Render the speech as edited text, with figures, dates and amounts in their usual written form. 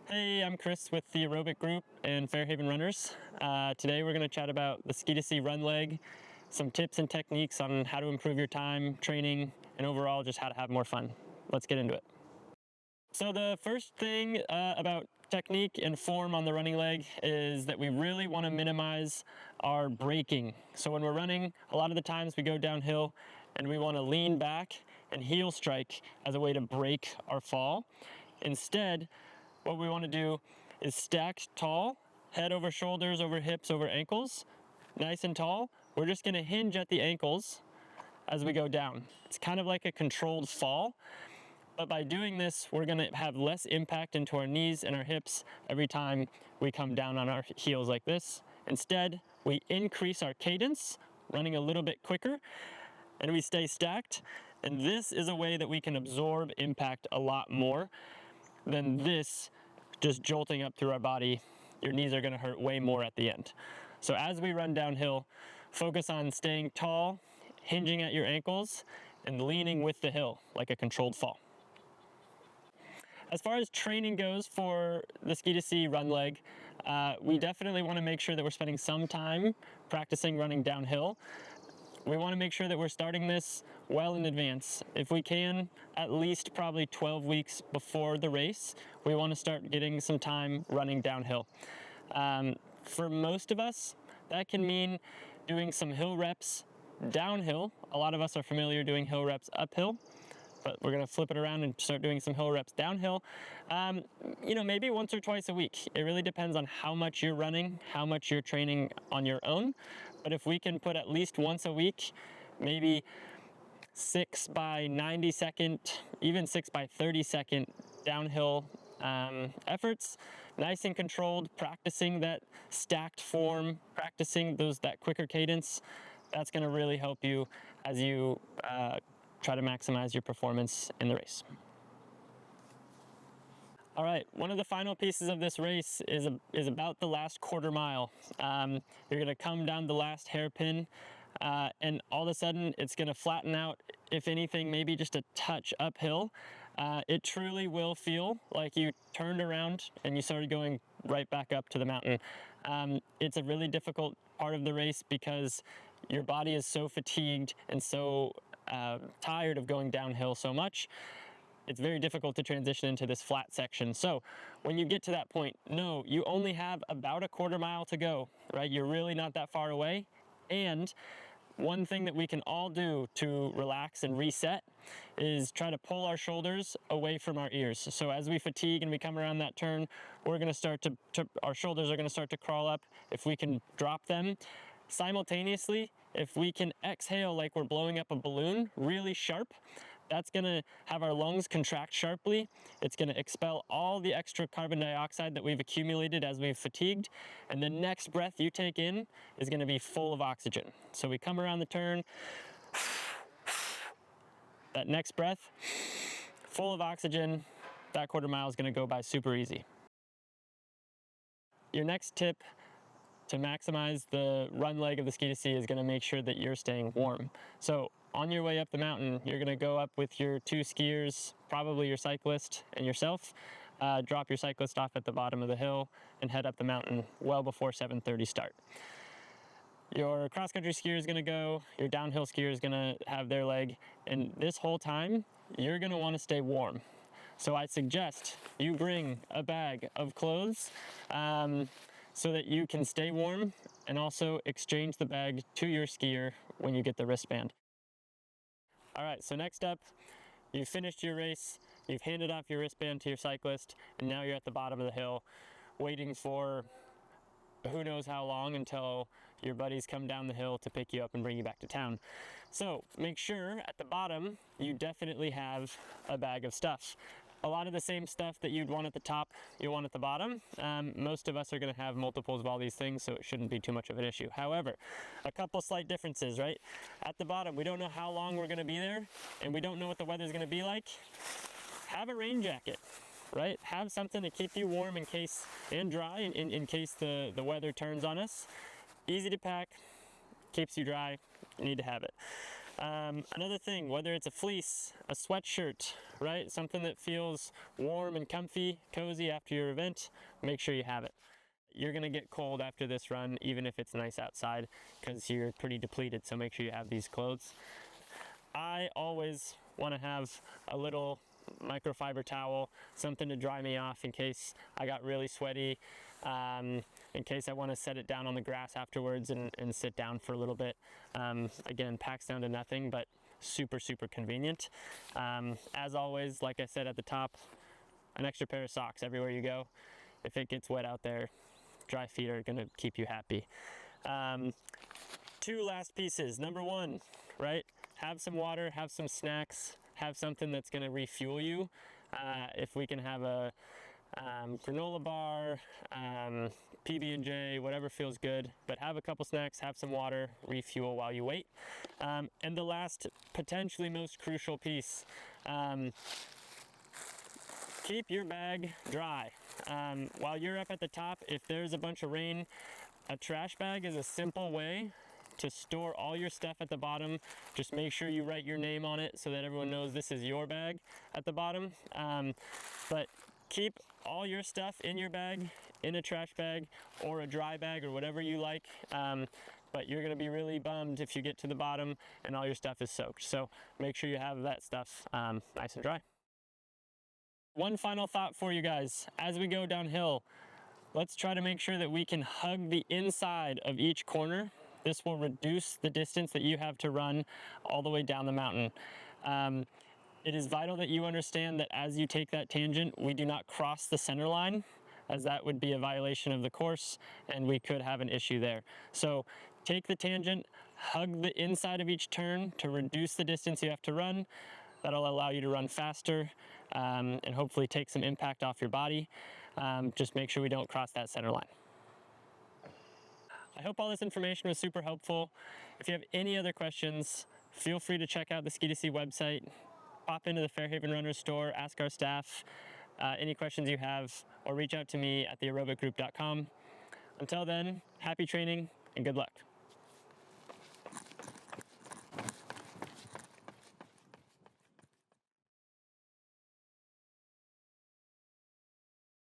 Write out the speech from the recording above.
Hey, I'm Chris with the aerobic group and Fairhaven Runners. Today we're going to chat about the ski-to-ski run leg, some tips and techniques on how to improve your time, training, and overall just how to have more fun. Let's get into it. So the first thing about technique and form on the running leg is that we really want to minimize our braking. So when we're running, a lot of the times we go downhill and we want to lean back and heel strike as a way to break our fall. Instead, what we want to do is stack tall, head over shoulders, over hips, over ankles, nice and tall. We're just going to hinge at the ankles as we go down. It's kind of like a controlled fall, but by doing this, we're going to have less impact into our knees and our hips every time we come down on our heels like this. Instead, we increase our cadence, running a little bit quicker, and we stay stacked. And this is a way that we can absorb impact a lot more than this just jolting up through our body. Your knees are going to hurt way more at the end. So as we run downhill, focus on staying tall, hinging at your ankles, and leaning with the hill like a controlled fall. As far as training goes for the ski-to-ski run leg, we definitely want to make sure that we're spending some time practicing running downhill. We want to make sure that we're starting this well in advance. If we can, at least probably 12 weeks before the race, we want to start getting some time running downhill. For most of us, that can mean doing some hill reps downhill. A lot of us are familiar doing hill reps uphill, but we're going to flip it around and start doing some hill reps downhill. Maybe once or twice a week. It really depends on how much you're running, how much you're training on your own. But if we can put at least once a week, maybe 6 by 90 second, even 6 by 30 second downhill efforts, nice and controlled, practicing that stacked form, practicing that quicker cadence, that's going to really help you as you try to maximize your performance in the race. All right, one of the final pieces of this race is about the last quarter mile. You're going to come down the last hairpin, and all of a sudden it's going to flatten out, if anything, maybe just a touch uphill. It truly will feel like you turned around and you started going right back up to the mountain. It's a really difficult part of the race because your body is so fatigued and so tired of going downhill so much. It's very difficult to transition into this flat section. So when you get to that point, know you only have about a quarter mile to go, right? You're really not that far away. And one thing that we can all do to relax and reset is try to pull our shoulders away from our ears. So as we fatigue and we come around that turn, we're going to start our shoulders are going to start to crawl up. If we can drop them simultaneously, if we can exhale like we're blowing up a balloon really sharp, that's going to have our lungs contract sharply. It's going to expel all the extra carbon dioxide that we've accumulated as we've fatigued. And the next breath you take in is going to be full of oxygen. So we come around the turn. That next breath, full of oxygen, that quarter mile is going to go by super easy. Your next tip to maximize the run leg of the ski-to-ski is going to make sure that you're staying warm. So on your way up the mountain, you're going to go up with your 2 skiers, probably your cyclist and yourself. Drop your cyclist off at the bottom of the hill and head up the mountain well before 7:30 start. Your cross-country skier is going to go, your downhill skier is going to have their leg, and this whole time, you're going to want to stay warm. So I suggest you bring a bag of clothes so that you can stay warm and also exchange the bag to your skier when you get the wristband. All right, so next up, you've finished your race, you've handed off your wristband to your cyclist, and now you're at the bottom of the hill waiting for who knows how long until your buddies come down the hill to pick you up and bring you back to town. So make sure at the bottom you definitely have a bag of stuff. A lot of the same stuff that you'd want at the top, you'll want at the bottom. Most of us are going to have multiples of all these things, so it shouldn't be too much of an issue. However, a couple slight differences, right? At the bottom, we don't know how long we're going to be there, and we don't know what the weather's going to be like. Have a rain jacket, right? Have something to keep you warm and dry in case the weather turns on us. Easy to pack, keeps you dry. You need to have it. Another thing, whether it's a fleece, a sweatshirt, right? Something that feels warm and comfy, cozy after your event, make sure you have it. You're gonna get cold after this run, even if it's nice outside, because you're pretty depleted, so make sure you have these clothes. I always wanna have a little microfiber towel, something to dry me off in case I got really sweaty, in case I want to set it down on the grass afterwards and sit down for a little bit. Again, packs down to nothing, but super convenient. As always, like I said at the top, an extra pair of socks everywhere you go. If it gets wet out there, dry feet are going to keep you happy. Two last pieces. Number one, right? Have some water, have some snacks, have something that's going to refuel you. If we can have a granola bar, PB&J, whatever feels good, but have a couple snacks, have some water, refuel while you wait. And the last, potentially most crucial piece, keep your bag dry. While you're up at the top, if there's a bunch of rain, a trash bag is a simple way to store all your stuff at the bottom. Just make sure you write your name on it so that everyone knows this is your bag at the bottom. But keep all your stuff in your bag, in a trash bag or a dry bag or whatever you like. But you're gonna be really bummed if you get to the bottom and all your stuff is soaked. So make sure you have that stuff nice and dry. One final thought for you guys. As we go downhill, let's try to make sure that we can hug the inside of each corner. This will reduce the distance that you have to run all the way down the mountain. It is vital that you understand that as you take that tangent, we do not cross the center line, as that would be a violation of the course and we could have an issue there. So take the tangent, hug the inside of each turn to reduce the distance you have to run. That'll allow you to run faster and hopefully take some impact off your body. Just make sure we don't cross that center line. I hope all this information was super helpful. If you have any other questions, feel free to check out the Ski2Sea website, pop into the Fairhaven Runners store, ask our staff any questions you have, or reach out to me at theaerobicgroup.com. Until then, happy training and good luck.